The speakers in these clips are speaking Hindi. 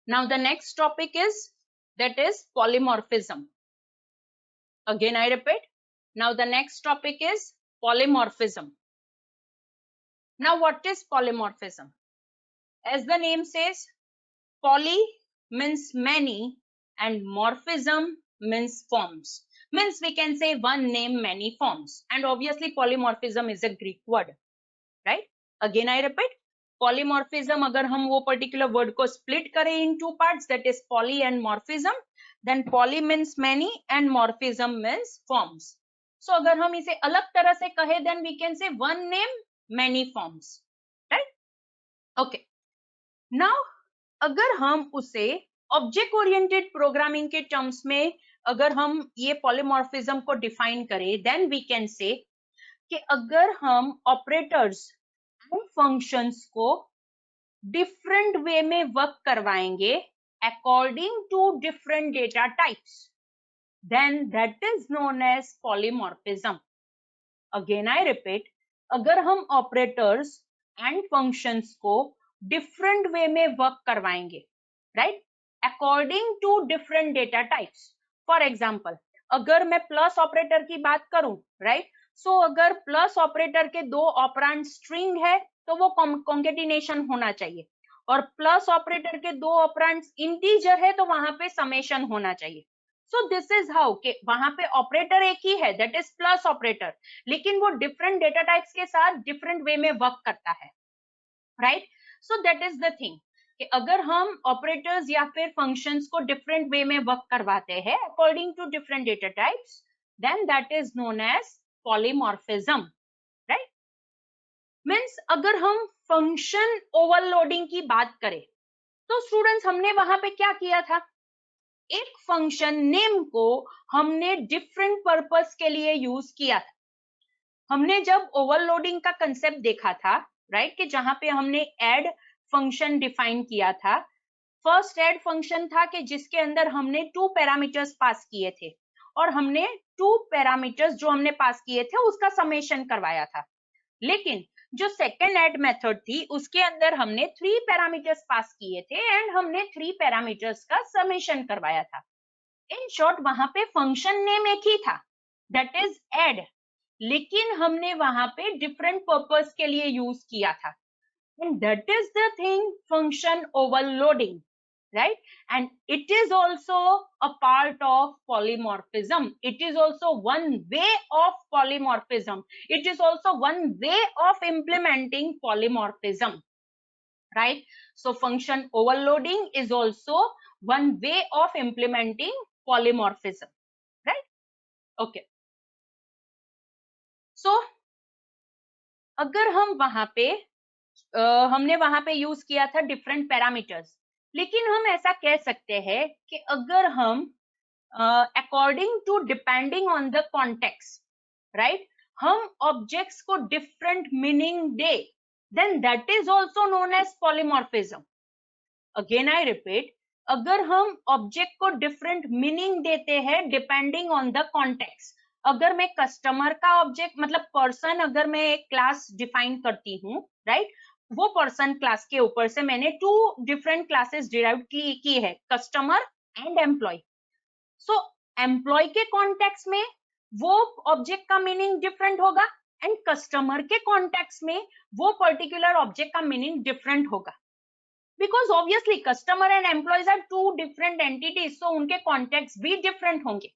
Now the next topic is that is polymorphism. Again I repeat, now the next topic is polymorphism. Now what is polymorphism? As the name says, poly means many and morphism means forms. Means we can say one name many forms, and obviously polymorphism is a Greek word, right? Again I repeat, polymorphism अगर हम वो particular word को split करें in two parts, that is poly and morphism, then poly means many and morphism means forms. So अगर हम इसे अलग तरह से कहें, then we can say one name many forms, right? Okay. Now अगर हम उसे ऑब्जेक्ट ओरिएंटेड प्रोग्रामिंग के टर्म्स में अगर हम ये पॉलीमॉर्फिज्म को डिफाइन करें, देन वी कैन से कि अगर हम ऑपरेटर्स एंड फंक्शंस को डिफरेंट वे में वर्क करवाएंगे according to different data types, then that is known as polymorphism. Again I repeat, अगर हम ऑपरेटर्स एंड फंक्शंस को डिफरेंट वे में वर्क करवाएंगे, right, according to different data types. For example, अगर मैं प्लस ऑपरेटर की बात करूं, राइट, सो अगर प्लस ऑपरेटर के दो ऑपरेंड स्ट्रिंग है तो वो कॉन्केटिनेशन होना चाहिए, और प्लस ऑपरेटर के दो ऑपरेंड इंटीजर है तो वहां पे समेशन होना चाहिए. सो दिस इज हाउ कि वहां पे ऑपरेटर एक ही है, दैट इज प्लस ऑपरेटर, लेकिन वो डिफरेंट डेटा टाइप्स के साथ डिफरेंट वे में वर्क करता है, right. So that is the thing कि अगर हम ऑपरेटर्स या फिर फंक्शंस को डिफरेंट वे में वर्क करवाते हैं according to different data types, then that is known as polymorphism, right. Means अगर हम फंक्शन ओवरलोडिंग की बात करें तो स्टूडेंट्स हमने वहां पे क्या किया था, एक फंक्शन नेम को हमने डिफरेंट पर्पस के लिए यूज किया था. हमने जब ओवरलोडिंग का कंसेप्ट देखा था, राइट, कि जहां पे हमने ऐड फंक्शन डिफाइन किया था. फर्स्ट ऐड फंक्शन था कि जिसके अंदर हमने 2 पैरामीटर्स पास किए थे और हमने 2 पैरामीटर्स जो हमने पास किए थे उसका समेशन करवाया था. लेकिन जो सेकेंड ऐड मेथड थी उसके अंदर हमने 3 पैरामीटर्स पास किए थे एंड हमने 3 पैरामीटर्स का समेशन करवाया था. इन शॉर्ट वहां पे फंक्शन नेम एक ही था, दैट इज ऐड, लेकिन हमने वहां पे डिफरेंट पर्पस के लिए यूज किया था. And that is the thing function overloading, right, and it is also a part of polymorphism. It is also one way of polymorphism. It is also one way of implementing polymorphism, right. So function overloading is also one way of implementing polymorphism, right. Okay. So अगर हम वहां पे हमने वहां पे यूज किया था डिफरेंट पैरामीटर्स, लेकिन हम ऐसा कह सकते हैं कि अगर हम according to depending on the context, right, हम ऑब्जेक्ट्स को डिफरेंट मीनिंग दे, then that is also known as polymorphism. Again I repeat, अगर हम ऑब्जेक्ट को डिफरेंट मीनिंग देते हैं डिपेंडिंग ऑन द कॉन्टेक्स्ट, अगर मैं कस्टमर का ऑब्जेक्ट मतलब पर्सन, अगर मैं एक क्लास डिफाइन करती हूँ, राइट, वो पर्सन क्लास के ऊपर से मैंने 2 डिफरेंट क्लासेस डिराइव की है, customer and employee. So employee के कॉन्टेक्स्ट में वो ऑब्जेक्ट का मीनिंग डिफरेंट होगा एंड कस्टमर के कॉन्टेक्स्ट में वो पर्टिकुलर ऑब्जेक्ट का मीनिंग डिफरेंट होगा, because obviously customer and employees are 2 different entities, so उनके कॉन्टेक्स्ट भी डिफरेंट होंगे,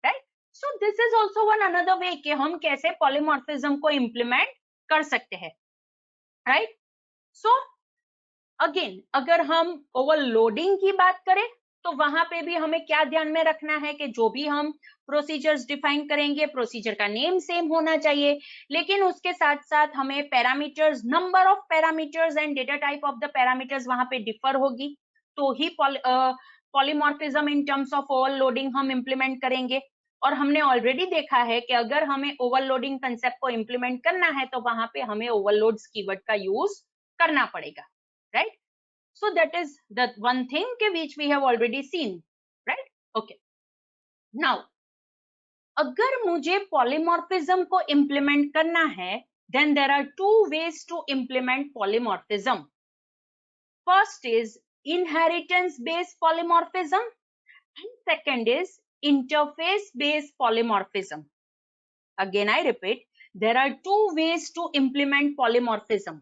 right. So this is also one another way कि हम कैसे पॉलीमॉर्फिज्म को इम्प्लीमेंट कर सकते हैं, राइट. सो अगेन अगर हम ओवरलोडिंग की बात करें तो वहां पे भी हमें क्या ध्यान में रखना है कि जो भी हम प्रोसीजर्स डिफाइन करेंगे प्रोसीजर का नेम सेम होना चाहिए, लेकिन उसके साथ साथ हमें parameters, number of parameters and data type of the parameters वहां पे डिफर होगी, तो ही polymorphism in terms of overloading हम इंप्लीमेंट करेंगे. और हमने ऑलरेडी देखा है कि अगर हमें ओवरलोडिंग कंसेप्ट को इंप्लीमेंट करना है तो वहां पे हमें ओवरलोड्स कीवर्ड का यूज करना पड़ेगा, right. So that is the one thing which we have already seen, right. Okay. Now अगर मुझे polymorphism को implement करना है, then there are 2 ways to implement polymorphism. First is inheritance based polymorphism and second is interface based polymorphism. Again, I repeat, there are two ways to implement polymorphism: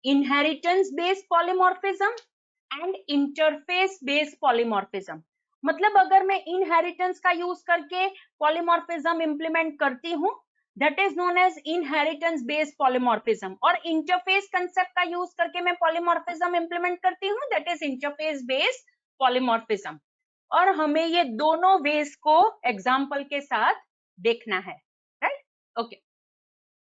inheritance based polymorphism and interface based polymorphism. मतलब अगर मैं inheritance का यूज करके polymorphism implement करती हूँ, that is known as inheritance based polymorphism, और interface concept का यूज करके मैं polymorphism implement करती हूँ, that is interface based polymorphism. और हमें ये दोनों ways को example के साथ देखना है, right? Okay.